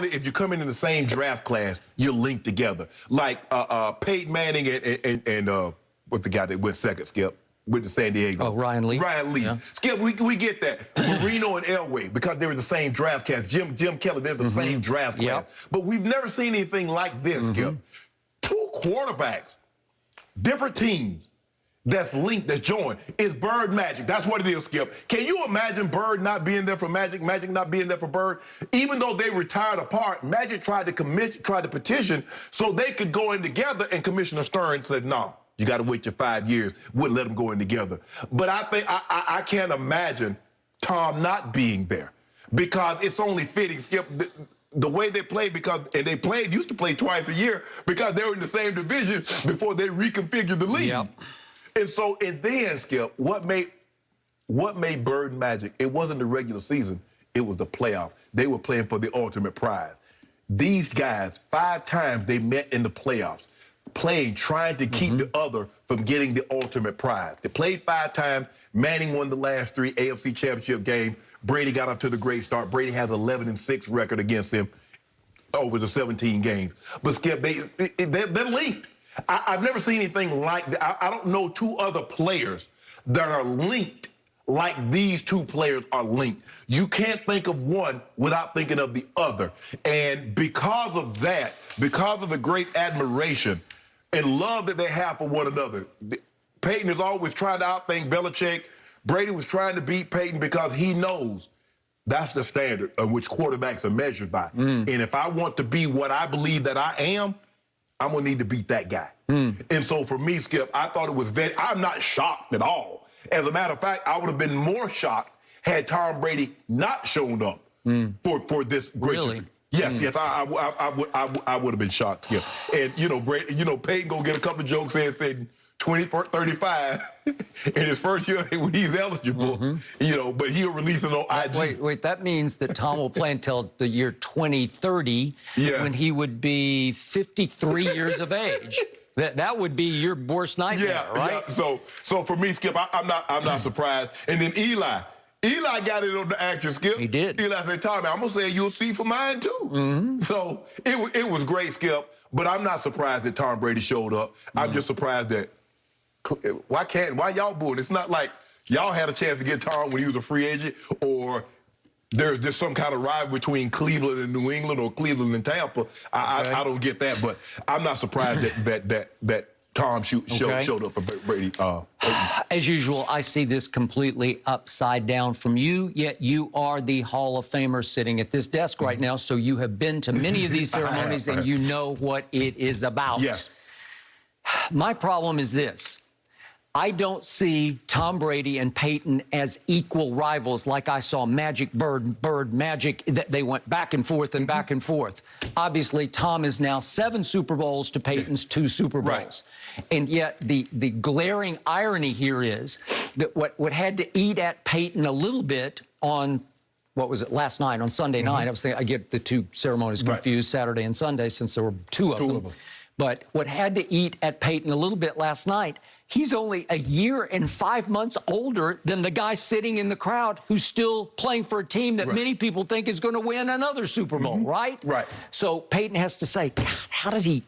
only if you come in the same draft class, you're linked together. Like Peyton Manning and what's the guy that went second, Skip? With the San Diego. Oh, Ryan Lee. Ryan Lee. Yeah. Skip, we get that. Marino and Elway, because they were the same draft class. Jim Kelly, they're the same draft class. Yep. But we've never seen anything like this, Skip. 2 quarterbacks, different teams, that's linked, that's joined. It's Bird Magic. That's what it is, Skip. Can you imagine Bird not being there for Magic, Magic not being there for Bird? Even though they retired apart, Magic tried to petition so they could go in together, and Commissioner Stern said, no. You got to wait your 5 years. Wouldn't let them go in together. But I think I can't imagine Tom not being there, because it's only fitting, Skip, the way they play, and they used to play twice a year because they were in the same division before they reconfigured the league. Yep. And then, Skip, what made Bird Magic? It wasn't the regular season. It was the playoffs. They were playing for the ultimate prize. These guys, 5 times they met in the playoffs, playing, trying to keep the other from getting the ultimate prize. They played 5 times. Manning won the last 3 AFC Championship games. Brady got up to the great start. Brady has an 11-6 record against him over the 17 games. But, Skip, they're linked. I've never seen anything like that. I don't know 2 other players that are linked like these 2 players are linked. You can't think of one without thinking of the other. And because of that, because of the great admiration and love that they have for one another, Peyton is always trying to outthink Belichick. Brady was trying to beat Peyton because he knows that's the standard of which quarterbacks are measured by. And if I want to be what I believe that I am, I'm going to need to beat that guy. And so for me, Skip, I thought it was I'm not shocked at all. As a matter of fact, I would have been more shocked had Tom Brady not shown up for this great. Really? Yes, I would have been shocked, Skip. And, Brady, Peyton gonna get a couple of jokes in saying 35 in his first year when he's eligible, but he'll release it on IG. Wait, that means that Tom will play until the year 2030 when he would be 53 years of age. That would be your worst nightmare, right? Yeah. So for me, Skip, I'm not surprised. And then Eli got it on the action, Skip. He did. Eli said, Tommy, I'm going to say you'll see for mine, too. So it was great, Skip, but I'm not surprised that Tom Brady showed up. I'm just surprised that, why y'all booing? It's not like y'all had a chance to get Tom when he was a free agent, or there's just some kind of rivalry between Cleveland and New England or Cleveland and Tampa. I don't get that, but I'm not surprised that Tom showed up for Brady. As usual, I see this completely upside down from you, yet you are the Hall of Famer sitting at this desk right now, so you have been to many of these ceremonies and you know what it is about. Yes. My problem is this. I don't see Tom Brady and Peyton as equal rivals like I saw Bird, Magic. They went back and forth and back and forth. Obviously, Tom is now 7 Super Bowls to Peyton's 2 Super Bowls. Right. And yet the glaring irony here is that what had to eat at Peyton a little bit on, what was it, last night, on Sunday night. I was thinking, I get the 2 ceremonies confused, Saturday and Sunday, since there were 2 of them. But what had to eat at Peyton a little bit last night, he's only a year and 5 months older than the guy sitting in the crowd who's still playing for a team that many people think is going to win another Super Bowl, right? Right. So Peyton has to say, God, how does he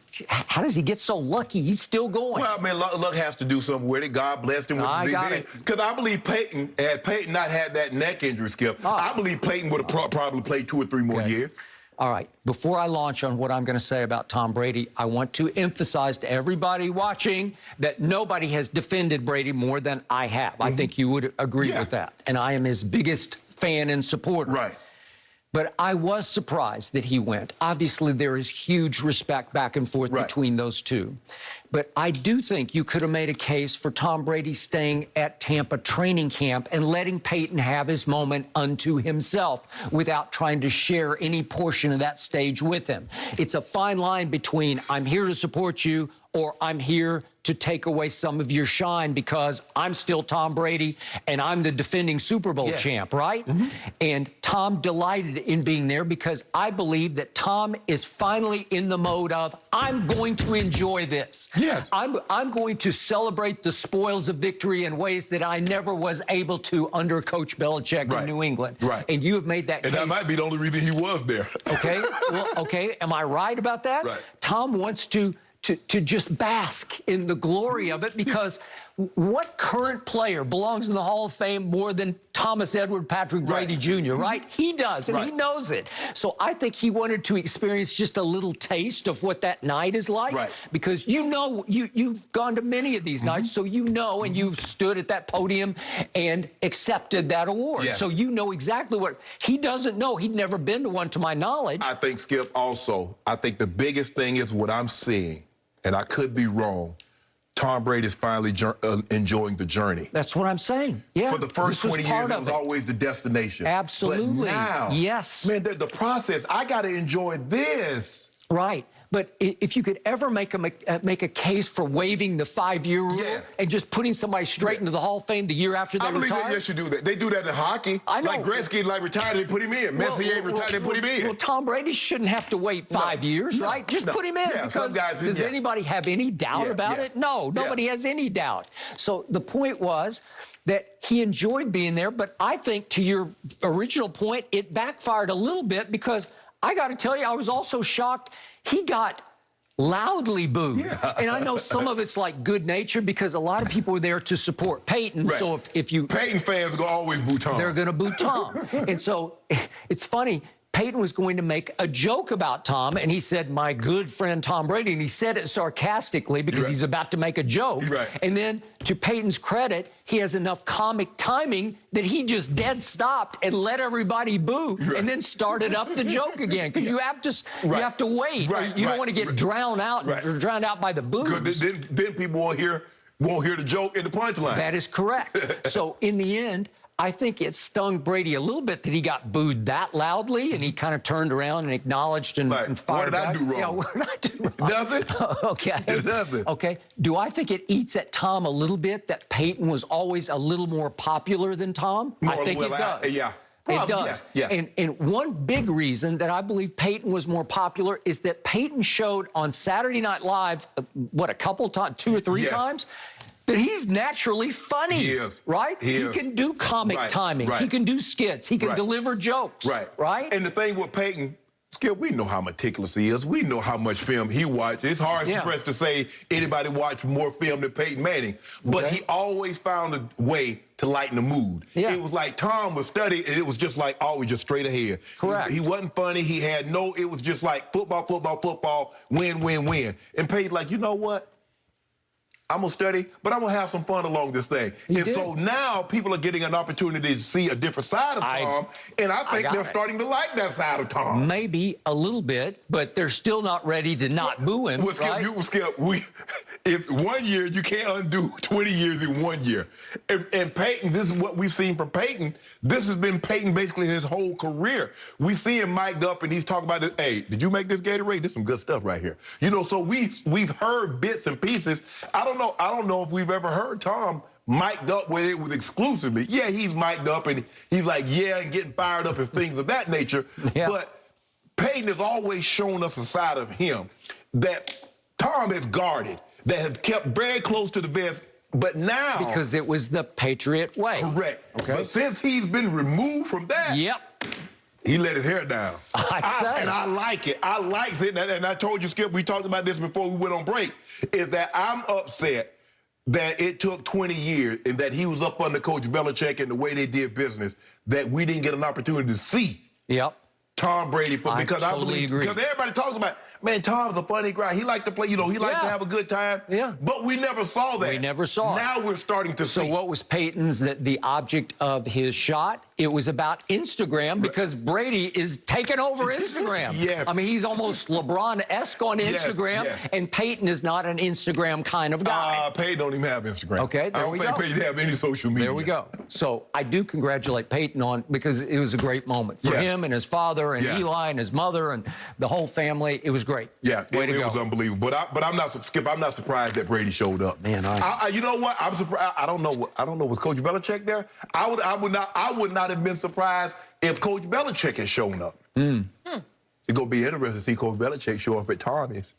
get so lucky? He's still going. Well, I mean, luck has to do something with it. God blessed him with the big day. Because I believe had Peyton not had that neck injury, Skip, I believe Peyton would have probably played 2 or 3 more years. All right, before I launch on what I'm going to say about Tom Brady, I want to emphasize to everybody watching that nobody has defended Brady more than I have. I think you would agree with that. And I am his biggest fan and supporter. Right. But I was surprised that he went. Obviously, there is huge respect back and forth between those 2. But I do think you could have made a case for Tom Brady staying at Tampa training camp and letting Peyton have his moment unto himself without trying to share any portion of that stage with him. It's a fine line between I'm here to support you or I'm here to take away some of your shine because I'm still Tom Brady and I'm the defending Super Bowl champ, right? And Tom delighted in being there because I believe that Tom is finally in the mode of, I'm going to enjoy this. Yes. I'm going to celebrate the spoils of victory in ways that I never was able to under Coach Belichick in New England. Right. And you have made that case. And that might be the only reason he was there. Okay. Well, okay. Am I right about that? Right. Tom wants to just bask in the glory of it because what current player belongs in the Hall of Fame more than Thomas Edward Patrick Brady Jr., right? He does, and he knows it. So I think he wanted to experience just a little taste of what that night is like because you know, you've gone to many of these nights, so you know, and you've stood at that podium and accepted that award. So you know exactly what he doesn't know. He'd never been to one to my knowledge. I think, Skip, also, I think the biggest thing is what I'm seeing, and I could be wrong, Tom Brady is finally enjoying the journey. That's what I'm saying. Yeah. For the first 20 years, it was always the destination. Absolutely. But now, yes. Man, the process, I got to enjoy this. Right. But if you could ever make a case for waiving the 5-year rule and just putting somebody straight into the Hall of Fame the year after they retire. I believe they should do that. They do that in hockey. I know. Like Gretzky, retired, they put him in. Messier retired, they put him in. Well, Tom Brady shouldn't have to wait 5 years, right? Just put him in. Because does anybody have any doubt about it? No, nobody has any doubt. So the point was that he enjoyed being there, but I think to your original point, it backfired a little bit because I got to tell you, I was also shocked he got loudly booed. And I know some of it's like good nature because a lot of people were there to support Peyton. So if you... Peyton fans are going to always boo Tom. They're going to boo Tom. And so it's funny. Peyton was going to make a joke about Tom, and he said, my good friend Tom Brady, and he said it sarcastically because he's about to make a joke. And then, to Peyton's credit, he has enough comic timing that he just dead stopped and let everybody boo and then started up the joke again because you have to wait. You don't want to get drowned out by the boos. Then people won't hear the joke and the punchline. That is correct. So in the end, I think it stung Brady a little bit that he got booed that loudly, and he kind of turned around and acknowledged and fired back. What did I do wrong? Yeah, what did I do wrong? Nothing. Okay. Nothing. Okay. Do I think it eats at Tom a little bit that Peyton was always a little more popular than Tom? I think it does. It does. And one big reason that I believe Peyton was more popular is that Peyton showed on Saturday Night Live, a couple times, 2 or 3 times, that he's naturally funny. He is. Right? He can do comic timing. He can do skits. He can deliver jokes. Right? And the thing with Peyton, Skip, we know how meticulous he is. We know how much film he watches. It's hard for us to say anybody watched more film than Peyton Manning. But he always found a way to lighten the mood. It was like Tom was studying, and it was just like always just straight ahead. Correct. He wasn't funny. He had it was just like football, win, win, win. And Peyton like, you know what? I'm going to study, but I'm going to have some fun along this thing. So now people are getting an opportunity to see a different side of Tom, and I think they're starting to like that side of Tom. Maybe a little bit, but they're still not ready to not boo him, Skip, it's 1 year. You can't undo 20 years in 1 year. And Peyton, this is what we've seen from Peyton. This has been Peyton basically his whole career. We see him mic'd up, and he's talking about it. Hey, did you make this Gatorade? This is some good stuff right here. You know, so we've heard bits and pieces. I don't know if we've ever heard Tom mic'd up where it was exclusively. Yeah, he's mic'd up and he's like, and getting fired up and things of that nature. But Peyton has always shown us a side of him that Tom has guarded, that have kept very close to the vest. But now... Because it was the Patriot way. Correct. Okay. But since he's been removed from that... He let his hair down. And I like it. I like it. And I told you, Skip, we talked about this before we went on break, is that I'm upset that it took 20 years and that he was up under Coach Belichick and the way they did business, that we didn't get an opportunity to see Tom Brady. Because I believe, because everybody talks about, man, Tom's a funny guy. He likes to play, he likes to have a good time. But we never saw that. We never saw it. Now we're starting to see. So what was Peyton's, the object of his shot? It was about Instagram because Brady is taking over Instagram. Yes. I mean, he's almost LeBron-esque on Yes, Instagram, yes. and Peyton is not an Instagram kind of guy. Peyton don't even have Instagram. Okay, there I don't we think go. Peyton have any social media. There we go. So I do congratulate Peyton on, because it was a great moment for Yeah. him and his father and Yeah. Eli and his mother and the whole family. It was great. Yeah, Way to it go. was unbelievable. But I'm not, Skip, I'm not surprised that Brady showed up. Man, you know what? I'm surprised. I don't know. Was Coach Belichick there? I would not have been surprised if Coach Belichick had shown up. It's gonna be interesting to see Coach Belichick show up at Tommy's.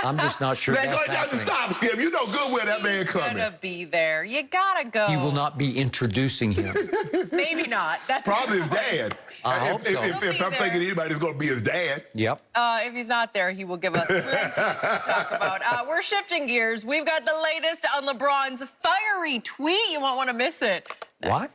I'm just not sure Man, that's go ahead, happening. stop, Skip. You know good where that man He's coming. gonna be there. You gotta go. He will not be introducing him. Maybe not. That's Probably his dad. I hope so. If I'm thinking anybody's gonna be his dad. Yep. If he's not there, he will give us plenty to talk about. We're shifting gears. We've got the latest on LeBron's fiery tweet. You won't want to miss it. What?